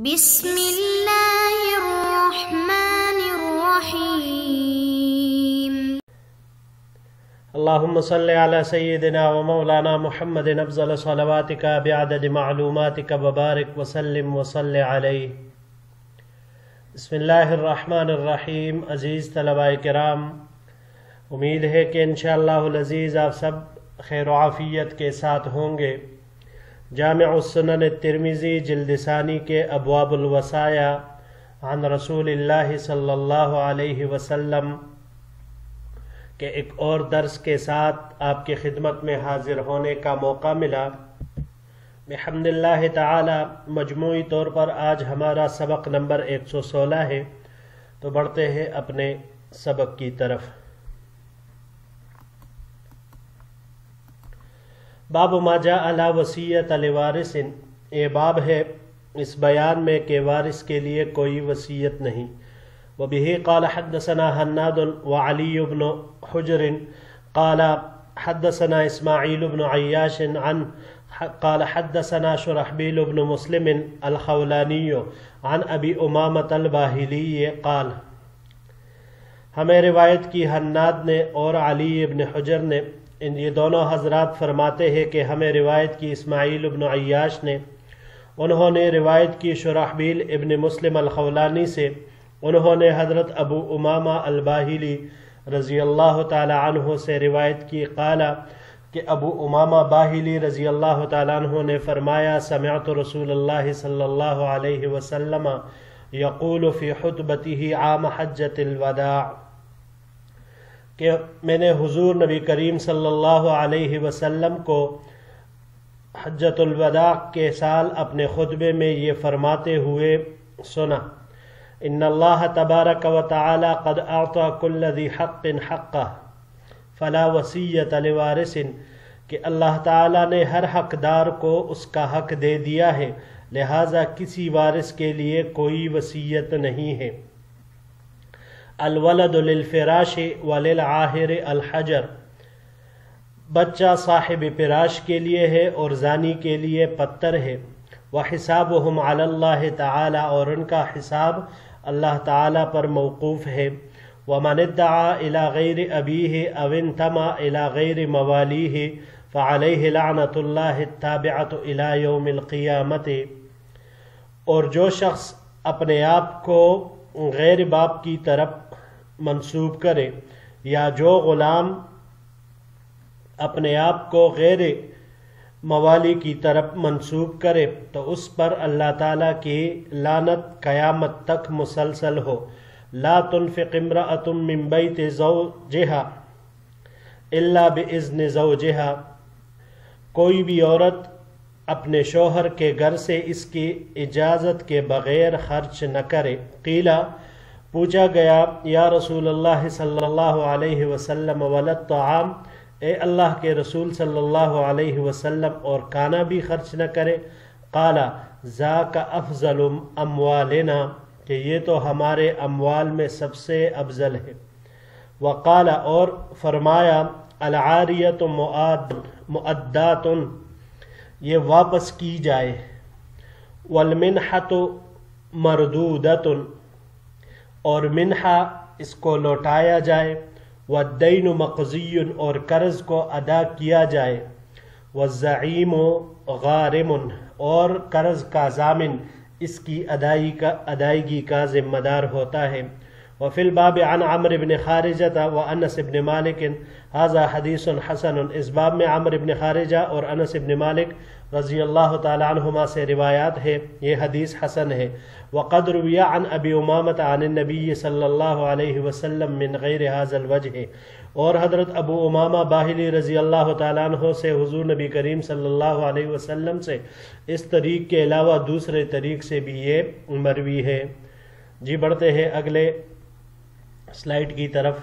بسم اللہ الرحمن الرحیم۔ اللهم صل على سيدنا ومولانا محمد افضل صلواتك بعدد معلوماتك وبارك وسلم وصل عليه۔ بسم اللہ الرحمن الرحیم۔ عزیز طلباء کرام، امید ہے کہ انشاءاللہ العزیز آپ سب خیر و عافیت کے ساتھ ہوں گے۔ جامع السنن الترمذی جلد ثانی کے ابواب الوصایا عن رسول اللہ صلی اللہ علیہ وسلم کے ایک اور درس کے ساتھ آپ کی خدمت میں حاضر ہونے کا موقع ملا۔ بحمد اللہ تعالی مجموعی طور پر آج ہمارا سبق نمبر 116 ہے، تو بڑھتے ہیں اپنے سبق کی طرف۔ باب ما جاء لا وصیت لوارث، یہ باب ہے اس بیان میں کہ وارث کے لیے کوئی وصیت نہیں۔ وبه قال حدثنا حناد وعلی بن حجر قال حدثنا اسماعیل بن عیاش قال حدثنا شرحبیل بن مسلم الخولانی عن ابی امامۃ الباہلی قال، ہمیں روایت کی حناد نے اور علی بن حجر نے، یہ دونوں حضرات فرماتے ہیں کہ ہمیں روایت کی اسماعیل بن عیاش نے، انہوں نے روایت کی شرحبیل ابن مسلم الخولانی سے، انہوں نے حضرت ابو امامہ الباہلی رضی اللہ تعالی عنہ سے روایت کی، قال کہ ابو امامہ باہلی رضی اللہ تعالی عنہ نے فرمایا، سمعت رسول اللہ صلی اللہ علیہ وسلم یقول فی خطبتہ عام حجۃ الوداع، کہ میں نے حضور نبی کریم صلی اللہ علیہ وسلم کو حجۃ الوداع کے سال اپنے خطبے میں یہ فرماتے ہوئے سنا، ان اللہ تبارک و تعالی قد اعطى كل ذی حق حقہ فلا وصیۃ لوارث، کہ اللہ تعالی نے ہر حقدار کو اس کا حق دے دیا ہے، لہذا کسی وارث کے لیے کوئی وصیت نہیں ہے۔ الولد للفراش وللعاہر الحجر، بچہ صاحب فراش کے لیے ہے اور زانی کے لیے پتھر ہے۔ وحسابہم علی اللہ تعالی، اور ان کا حساب اللہ تعالی پر موقوف ہے۔ ومن ادعا الی غیر ابیہ او انتمى الی غیر موالیہ فعلیہ لعنۃ اللہ التابعۃ الی یوم القیامۃ، اور جو شخص اپنے آپ کو غیر باپ کی طرف منسوب کرے، یا جو غلام اپنے آپ کو غیر موالی کی طرف منسوب کرے، تو اس پر اللہ تعالیٰ کی لعنت قیامت تک مسلسل ہو۔ لا تنفق امرأة من بیت زوجها الا باذن زوجها، کوئی بھی عورت اپنے شوہر کے گھر سے اس کی اجازت کے بغیر خرچ نہ کرے۔ قیلا، پوچھا گیا، یا رسول اللہ صلی اللہ علیہ وسلم ولد طعام، اے اللہ کے رسول صلی اللہ علیہ وسلم اور کھانا بھی خرچ نہ کرے؟ قال ذاک افضل اموالنا، کہ یہ تو ہمارے اموال میں سب سے افضل ہے۔ وقال، اور فرمایا، العاریۃ مؤدات، یہ واپس کی جائے۔ والمنحۃ مردودۃ، اور منحہ اس کو لوٹایا جائے۔ والدین مقضی، اور قرض کو ادا کیا جائے۔ والزعیم غارم، اور قرض کا ضامن اس کی ادائیگی کا ذمہ دار ہوتا ہے۔ وفی الباب عن عمرو بن خارجہ وانس بن مالک ھذا حدیث حسن، اس باب میں عمرو بن خارجہ اور انس بن مالک رضی اللہ تعالی عنہما سے روایات ہے، یہ حدیث حسن ہے۔ وقد روی عن ابی امامۃ عن النبی صلی اللہ علیہ وسلم من غیر ھذا الوجہ، اور حضرت ابو امامہ باہلی رضی اللہ تعالیٰ عنہ سے حضور نبی کریم صلی اللہ علیہ وسلم سے اس طریق کے علاوہ دوسرے طریق سے بھی یہ مروی ہے۔ جی بڑھتے ہیں اگلے سلائیڈ کی طرف۔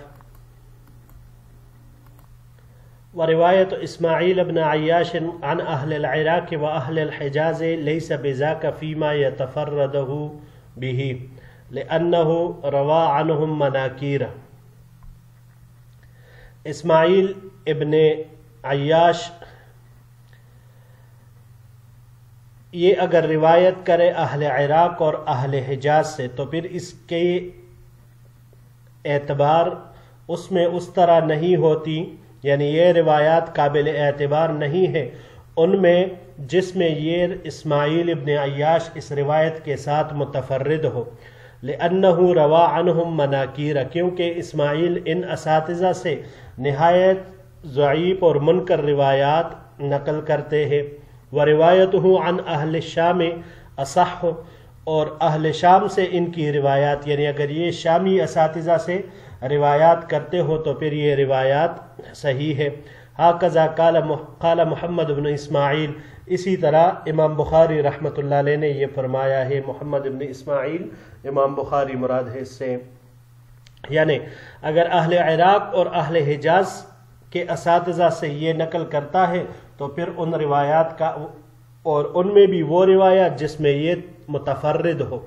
وروایت اسماعیل بن عیاش عن اہل العراق و اہل الحجاز لیس بذاک فیما یتفردہ بہ لأنہ روا عنہم مناکیر، اسماعیل ابن عیاش یہ اگر روایت کرے اہل عراق اور اہل حجاز سے تو پھر اس کے اعتبار اس میں اس طرح نہیں ہوتی، یعنی یہ روایات قابل اعتبار نہیں ہے ان میں جس میں یہ اسماعیل ابن عیاش اس روایت کے ساتھ متفرد ہو، لأنہ روا عنہم مناکیر، کیونکہ اسماعیل ان اساتذہ سے نہایت ضعیف اور منکر روایات نقل کرتے ہیں، وروایتہ عن اہل الشام اصح، اور اہل شام سے ان کی روایات، یعنی اگر یہ شامی اساتذہ سے روایات کرتے ہو تو پھر یہ روایات صحیح ہے۔ ہاکذا قال محمد بن اسماعیل، اسی طرح امام بخاری رحمۃ اللہ علیہ نے یہ فرمایا ہے۔ محمد بن اسماعیل امام بخاری مراد ہے اس سے، یعنی اگر اہل عراق اور اہل حجاز کے اساتذہ سے یہ نقل کرتا ہے تو پھر ان روایات کا، اور ان میں بھی وہ روایات جس میں یہ متفرد ہو،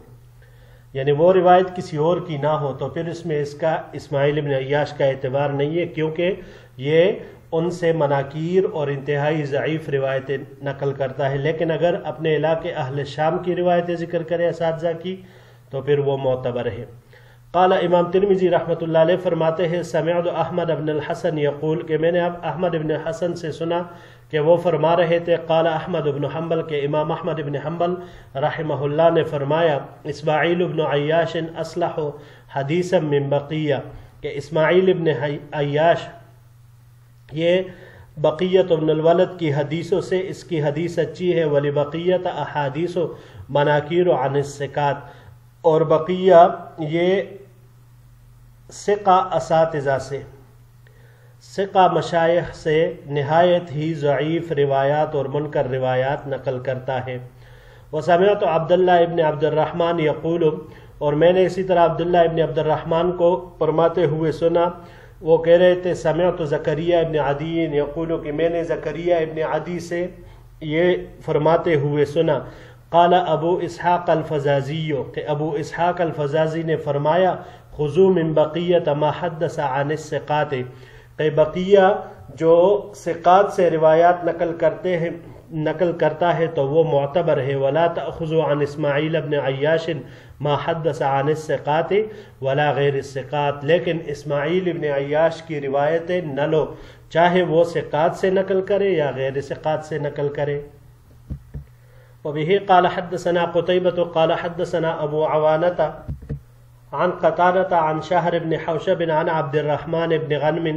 یعنی وہ روایت کسی اور کی نہ ہو، تو پھر اس میں اس کا اسماعیل ابن عیاش کا اعتبار نہیں ہے، کیونکہ یہ ان سے مناکیر اور انتہائی ضعیف روایتیں نقل کرتا ہے۔ لیکن اگر اپنے علاقے اہل شام کی روایتیں ذکر کرے اساتذہ کی تو پھر وہ معتبر ہے۔ قال امام ترمذی رحمۃ اللہ علیہ فرماتے ہیں سمعت احمد بن الحسن یقول، کہ میں نے اب احمد بن حسن سے سنا کہ وہ فرما رہے تھے، قال احمد بن حنبل، کے امام احمد بن حنبل رحمہ اللہ نے فرمایا، اسماعیل بن عیاش اصلح حدیثا من بقیہ، کہ اسماعیل بن عیاش یہ بقیت ابن الولد کی حدیثوں سے اس کی حدیث اچھی ہے، ولی بقیت احادیث مناکیر عن الثقات، اور بقیہ یہ ثقہ اساتذہ سے، ثقہ مشایخ سے نہایت ہی ضعیف روایات اور منکر روایات نقل کرتا ہے۔ وسمعت عبداللہ ابن عبد الرحمن یقول، اور میں نے اسی طرح عبداللہ ابن عبد الرحمن کو فرماتے ہوئے سنا، وہ کہہ رہے تھے سمعت زکریا ابن عدی یقول، کہ میں نے زکریا ابن عدی سے یہ فرماتے ہوئے سنا، قال ابو اسحاق الفزازی، کہ ابو اسحاق الفزازی نے فرمایا، خذوا من بقیۃ ما حدث عن الثقات، کہ بقیہ جو ثقات سے روایات نقل کرتا ہے تو وہ معتبر ہے، ولا تأخذوا عن اسماعیل ابن عیاش ما حدث عن الثقات ولا غیر الثقات، لیکن اسماعیل ابن عیاش کی روایتیں نہ لو، چاہے وہ ثقات سے نقل کرے یا غیر ثقات سے نقل کرے۔ وبه قال حدثنا قتيبة قال حدثنا ابو عوانة عن قتادة عن شهر بن حوشب عن عبد الرحمن بن غنم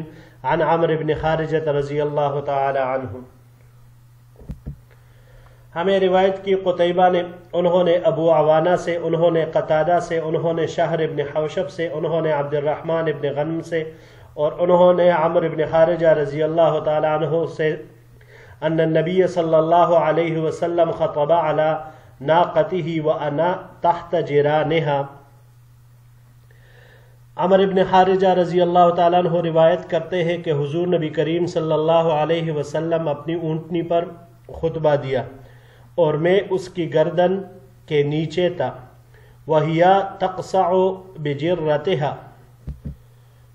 عن عمرو بن خارجة رضی اللہ تعالی عنہ۔ ہمیں روایت کی قتیبہ نے، انہوں نے ابو عوانہ سے، انہوں نے قتادہ سے، انہوں نے شہر ابن حوشب سے، انہوں نے عبد الرحمن ابن غنم سے، اور انہوں نے عمرو ابن خارجہ رضی اللہ تعالی عنہ سے، ان النبی صلی اللہ علیہ وسلم خطب علی ناقته وانا تحت جرانها۔ عمرو ابن خارجہ رضی اللہ تعالیٰ عنہ روایت کرتے ہیں کہ حضور نبی کریم صلی اللہ علیہ وسلم اپنی اونٹنی پر خطبہ دیا اور میں اس کی گردن کے نیچے تھا، وَهِيَ تَقْصَعُ بِجِرَّتِهَا،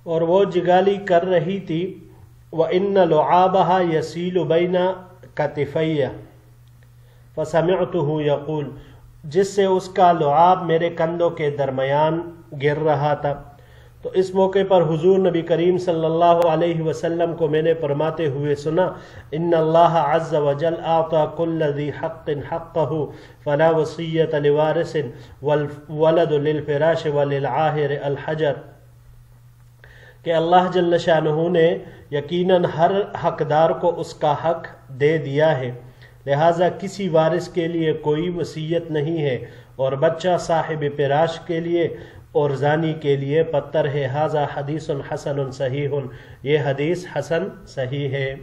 اور وہ جگالی کر رہی تھی، وَإِنَّ لُعَابَهَا يَسِيلُ بَيْنَ كَتِفَيَّ فَسَمِعْتُهُ يَقُولُ، جس سے اس کا لعاب میرے کندھوں کے درمیان گر رہا تھا۔ تو اس موقع پر حضور نبی کریم صلی اللہ علیہ وسلم کو میں نے فرماتے ہوئے سنا، ان اللہ عز وجل اعطى كل ذی حق حقه فلا وصیۃ لوارث والولد للفراش وللعاہر الحجر، کہ اللہ جل شانہ نے یقیناً ہر حقدار کو اس کا حق دے دیا ہے، لہٰذا کسی وارث کے لیے کوئی وصیت نہیں ہے، اور بچہ صاحب فراش کے لیے اور زانی کے لیے پتر ہے۔ ھذا حدیث حسن صحیح، یہ حدیث حسن صحیح ہے۔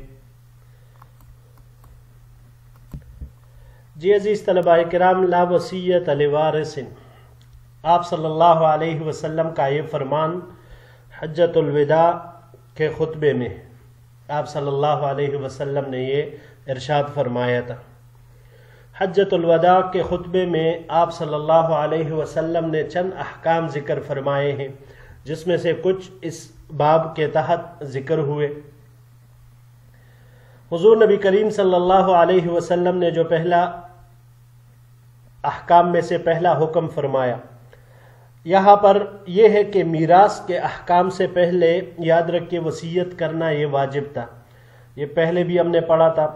جی عزیز طلباء کرام، لا وصیت لوارث، آپ صلی اللہ علیہ وسلم کا یہ فرمان حجۃ الوداع کے خطبے میں آپ صلی اللہ علیہ وسلم نے یہ ارشاد فرمایا تھا۔ حجۃ الوداع کے خطبے میں آپ صلی اللہ علیہ وسلم نے چند احکام ذکر فرمائے ہیں، جس میں سے کچھ اس باب کے تحت ذکر ہوئے۔ حضور نبی کریم صلی اللہ علیہ وسلم نے جو پہلا احکام میں سے پہلا حکم فرمایا۔ یہاں پر یہ ہے کہ میراث کے احکام سے پہلے یاد رکھے وصیت کرنا یہ واجب تھا، یہ پہلے بھی ہم نے پڑھا تھا،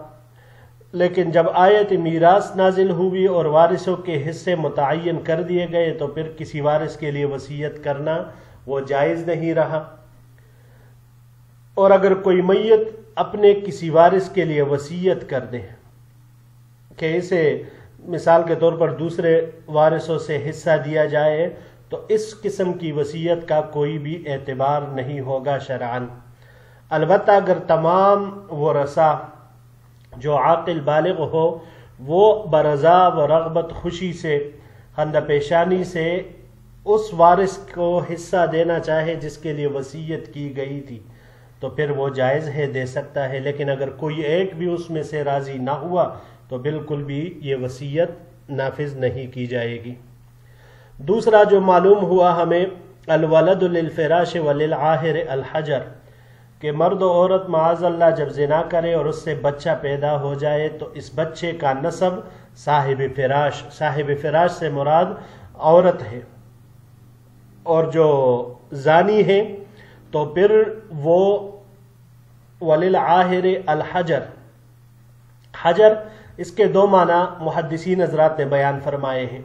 لیکن جب آیت میراث نازل ہوئی اور وارثوں کے حصے متعین کر دیے گئے تو پھر کسی وارث کے لیے وصیت کرنا وہ جائز نہیں رہا۔ اور اگر کوئی میت اپنے کسی وارث کے لیے وصیت کر دے کہ اسے مثال کے طور پر دوسرے وارثوں سے حصہ دیا جائے تو اس قسم کی وصیت کا کوئی بھی اعتبار نہیں ہوگا شرعاً۔ البتہ اگر تمام ورثاء جو عاقل بالغ ہو وہ برضا و رغبت خوشی سے خندہ پیشانی سے اس وارث کو حصہ دینا چاہے جس کے لیے وصیت کی گئی تھی تو پھر وہ جائز ہے، دے سکتا ہے، لیکن اگر کوئی ایک بھی اس میں سے راضی نہ ہوا تو بالکل بھی یہ وصیت نافذ نہیں کی جائے گی۔ دوسرا جو معلوم ہوا ہمیں الولد للفراش وللعاہر الحجر، کہ مرد و عورت معاذ اللہ جب زنا کرے اور اس سے بچہ پیدا ہو جائے تو اس بچے کا نسب صاحب فراش سے مراد عورت ہے، اور جو زانی ہے تو پھر وہ وللعاہر الحجر، حجر اس کے دو معنی محدثین حضرات نے بیان فرمائے ہیں۔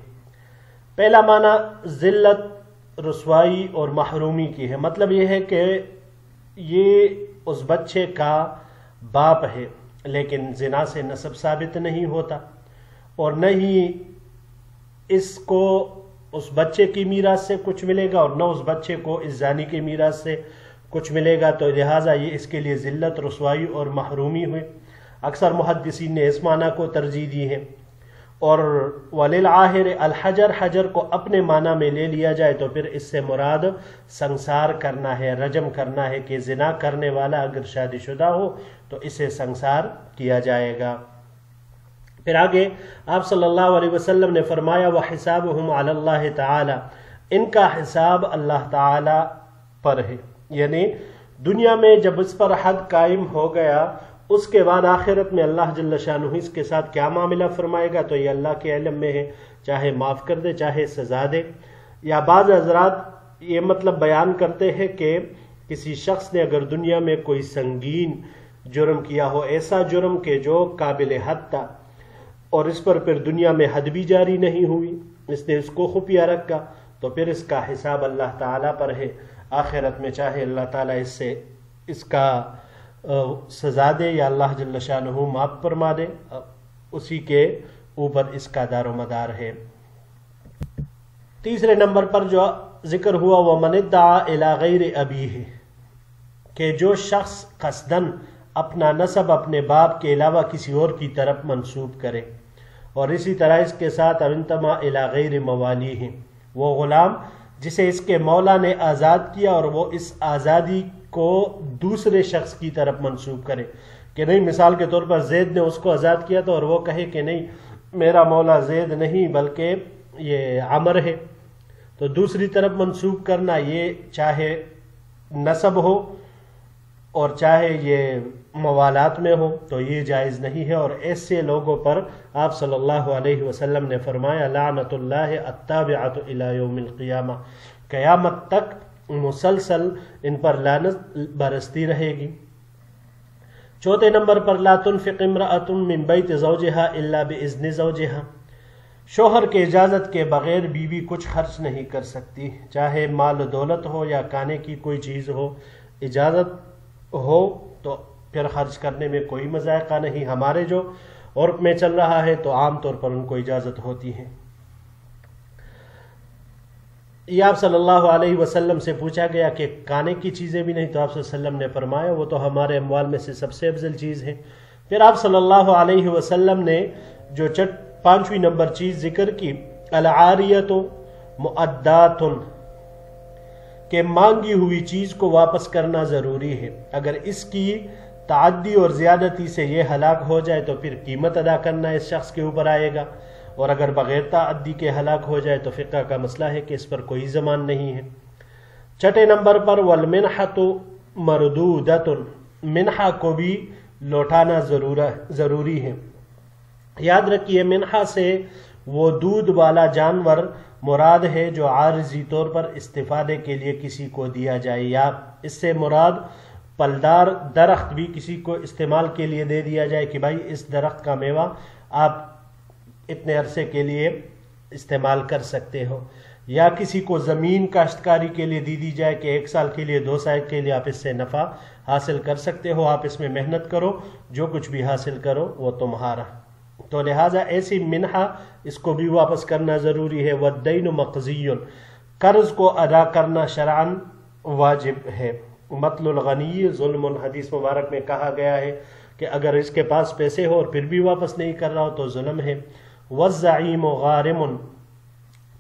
پہلا معنی ذلت، رسوائی اور محرومی کی ہے، مطلب یہ ہے کہ یہ اس بچے کا باپ ہے لیکن زنا سے نسب ثابت نہیں ہوتا، اور نہ ہی اس کو اس بچے کی میراث سے کچھ ملے گا اور نہ اس بچے کو اس زانی کی میراث سے کچھ ملے گا، تو لہٰذا یہ اس کے لیے ذلت، رسوائی اور محرومی ہوئے۔ اکثر محدثین نے اس معنی کو ترجیح دی ہے۔ اور وللعاہر الحجر، حجر کو اپنے معنی میں لے لیا جائے تو پھر اس سے مراد سنسار کرنا ہے، رجم کرنا ہے، کہ زنا کرنے والا اگر شادی شدہ ہو تو اسے سنسار کیا جائے گا۔ پھر آگے آپ صلی اللہ علیہ وسلم نے فرمایا وَحِسَابُهُمْ عَلَى اللَّهِ تَعَالَى، ان کا حساب اللہ تعالی پر ہے، یعنی دنیا میں جب اس پر حد قائم ہو گیا اس کے بعد آخرت میں اللہ جل شانہ اس کے ساتھ کیا معاملہ فرمائے گا تو یہ اللہ کے علم میں ہے، چاہے معاف کر دے چاہے سزا دے۔ یا بعض حضرات یہ مطلب بیان کرتے ہیں کہ کسی شخص نے اگر دنیا میں کوئی سنگین جرم کیا ہو، ایسا جرم کہ جو قابل حد تھا، اور اس پر پھر دنیا میں حد بھی جاری نہیں ہوئی، اس نے اس کو خفیہ رکھا، تو پھر اس کا حساب اللہ تعالیٰ پر ہے۔ آخرت میں چاہے اللہ تعالیٰ اس سے اس کا سزا دے یا اللہ جل شانہ معاف فرما دے، اسی کے اوپر اس کا دار و مدار ہے۔ تیسرے نمبر پر جو ذکر ہوا وہ من ادعا الی غیر ابیہ، کہ جو شخص قصدن اپنا نسب اپنے باپ کے علاوہ کسی اور کی طرف منسوب کرے، اور اسی طرح اس کے ساتھ انتما الی غیر موالیہ، وہ غلام جسے اس کے مولا نے آزاد کیا اور وہ اس آزادی کو دوسرے شخص کی طرف منسوب کرے، کہ نہیں مثال کے طور پر زید نے اس کو آزاد کیا تھا اور وہ کہے کہ نہیں میرا مولا زید نہیں بلکہ یہ عمر ہے، تو دوسری طرف منسوب کرنا یہ چاہے نسب ہو اور چاہے یہ موالات میں ہو تو یہ جائز نہیں ہے۔ اور ایسے لوگوں پر آپ صلی اللہ علیہ وسلم نے فرمایا لعنت اللہ التابعۃ الی یوم القیامہ، قیامت تک مسلسل ان پر لعنت برستی رہے گی۔ چوتھے نمبر پر لا تنفق امرأۃ من بیت زوجہا الا باذن زوجہا، شوہر کے اجازت کے بغیر بیوی کچھ خرچ نہیں کر سکتی، چاہے مال و دولت ہو یا کھانے کی کوئی چیز ہو، اجازت ہو تو پھر خرچ کرنے میں کوئی مذائقہ نہیں۔ ہمارے جو عرف میں چل رہا ہے تو عام طور پر ان کو اجازت ہوتی ہے۔ یہ آپ صلی اللہ علیہ وسلم سے پوچھا گیا کہ کھانے کی چیزیں بھی نہیں، تو آپ صلی اللہ علیہ وسلم نے فرمایا وہ تو ہمارے اموال میں سے سب سے افضل چیز ہے۔ پھر آپ صلی اللہ علیہ وسلم نے جو پانچویں نمبر چیز ذکر کی العاریۃ مؤدات، کہ مانگی ہوئی چیز کو واپس کرنا ضروری ہے، اگر اس کی تعدی اور زیادتی سے یہ ہلاک ہو جائے تو پھر قیمت ادا کرنا اس شخص کے اوپر آئے گا، اور اگر بغیر تعدی کے ہلاک ہو جائے تو فقہ کا مسئلہ ہے کہ اس پر کوئی ضمان نہیں ہے۔ چھٹے نمبر پر والمنحۃ مردودۃ، منحہ کو بھی لوٹانا ضروری ہے۔ یاد رکھیے منحہ سے وہ دودھ والا جانور مراد ہے جو عارضی طور پر استفادے کے لیے کسی کو دیا جائے، یا اس سے مراد پلدار درخت بھی کسی کو استعمال کے لیے دے دیا جائے کہ بھائی اس درخت کا میوہ آپ اتنے عرصے کے لیے استعمال کر سکتے ہو، یا کسی کو زمین کاشتکاری کے لیے دی جائے کہ 1 سال کے لیے 2 سال کے لیے آپ اس سے نفع حاصل کر سکتے ہو، آپ اس میں محنت کرو، جو کچھ بھی حاصل کرو وہ تمہارا۔ تو لہٰذا ایسی منحہ اس کو بھی واپس کرنا ضروری ہے۔ والدین مقضی، قرض کو ادا کرنا شرعاً واجب ہے۔ مطل الغنی ظلم، حدیث مبارک میں کہا گیا ہے کہ اگر اس کے پاس پیسے ہو اور پھر بھی واپس نہیں کر رہا ہو تو ظلم ہے۔ والزعیم غارم،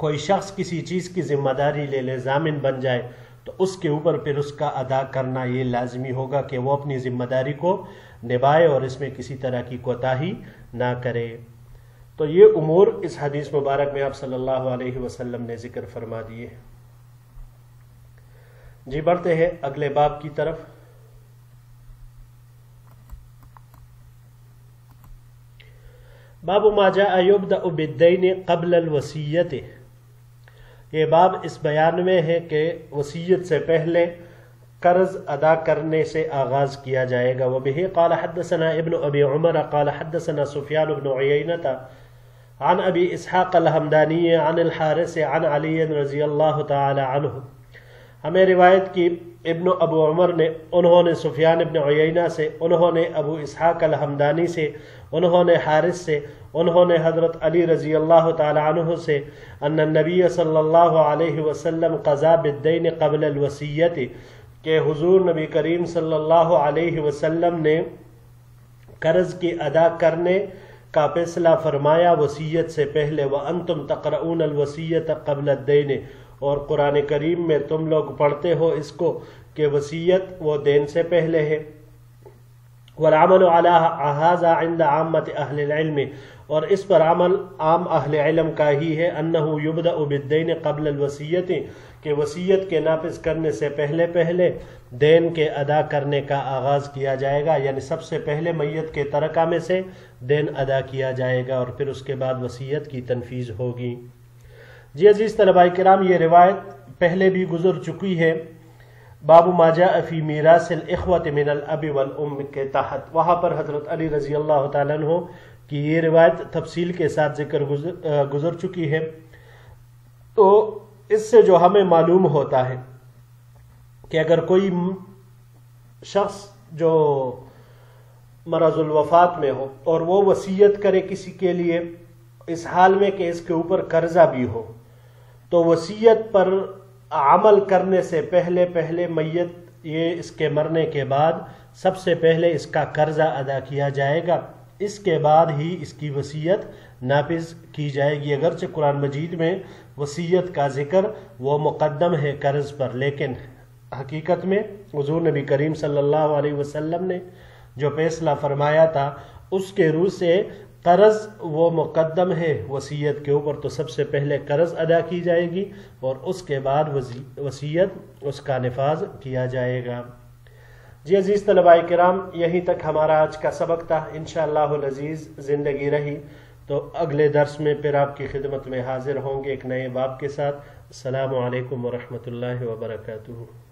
کوئی شخص کسی چیز کی ذمہ داری لے لے، ضامن بن جائے تو اس کے اوپر پھر اس کا ادا کرنا یہ لازمی ہوگا کہ وہ اپنی ذمہ داری کو نبھائے اور اس میں کسی طرح کی کوتاہی نہ کرے۔ تو یہ امور اس حدیث مبارک میں آپ صلی اللہ علیہ وسلم نے ذکر فرما دیے۔ جی بڑھتے ہیں اگلے باب کی طرف۔ باب ما جاء یبدأ بالدین قبل الوصیت، یہ باب اس بیان میں ہے کہ وصیت سے پہلے قرض ادا کرنے سے آغاز کیا جائے گا۔ وبہ قال حدثنا ابن ابی عمر قال حدثنا سفیان بن عیینہ عن ابی اسحاق الحمدانی عن الحارث عن علی رضی اللہ تعالی عنہ، ہمیں روایت کی ابن ابو عمر نے، انہوں نے سفیان ابن عیینہ سے، انہوں نے ابو اسحاق الحمدانی سے، انہوں نے حارث سے، انہوں نے حضرت علی رضی اللہ تعالی عنہ سے، ان النبی صلی اللہ علیہ وسلم قضا بالدین قبل الوصیت، کہ حضور نبی کریم صلی اللہ علیہ وسلم نے قرض کی ادا کرنے کا فیصلہ فرمایا وصیت سے پہلے۔ وانتم تقرؤون الوصیت قبل الدین، اور قرآن کریم میں تم لوگ پڑھتے ہو اس کو کہ وصیت وہ دین سے پہلے ہے۔ والعمل على هذا عند عامة اہل العلم، اور اس پر عمل عام اہل علم کا ہی ہے، انه يبدأ بالدین قبل الوصیت، کہ وصیت کے نافذ کرنے سے پہلے دین کے ادا کرنے کا آغاز کیا جائے گا، یعنی سب سے پہلے میت کے ترکہ میں سے دین ادا کیا جائے گا اور پھر اس کے بعد وصیت کی تنفیذ ہوگی۔ جی عزیز طلباء کرام، یہ روایت پہلے بھی گزر چکی ہے، باب ما جاء فی میراث الاخوۃ من الاب والام کے تحت۔ وہاں پر حضرت علی رضی اللہ تعالیٰ عنہ کی یہ روایت تفصیل کے ساتھ ذکر گزر چکی ہے۔ تو اس سے جو ہمیں معلوم ہوتا ہے کہ اگر کوئی شخص جو مرض الوفات میں ہو اور وہ وصیت کرے کسی کے لیے اس حال میں کہ اس کے اوپر قرضہ بھی ہو، تو وصیت پر عمل کرنے سے پہلے میت یہ اس کے مرنے کے بعد سب سے پہلے اس کا قرضہ ادا کیا جائے گا، اس کے بعد ہی اس کی وصیت نافذ کی جائے گی۔ اگرچہ قرآن مجید میں وصیت کا ذکر وہ مقدم ہے قرض پر، لیکن حقیقت میں حضور نبی کریم صلی اللہ علیہ وسلم نے جو فیصلہ فرمایا تھا اس کے روح سے قرض وہ مقدم ہے وصیت کے اوپر، تو سب سے پہلے قرض ادا کی جائے گی اور اس کے بعد وصیت اس کا نفاذ کیا جائے گا۔ جی عزیز طلباء کرام، یہیں تک ہمارا آج کا سبق تھا۔ انشاءاللہ العزیز زندگی رہی تو اگلے درس میں پھر آپ کی خدمت میں حاضر ہوں گے ایک نئے باب کے ساتھ۔ السلام علیکم ورحمۃ اللہ وبرکاتہ۔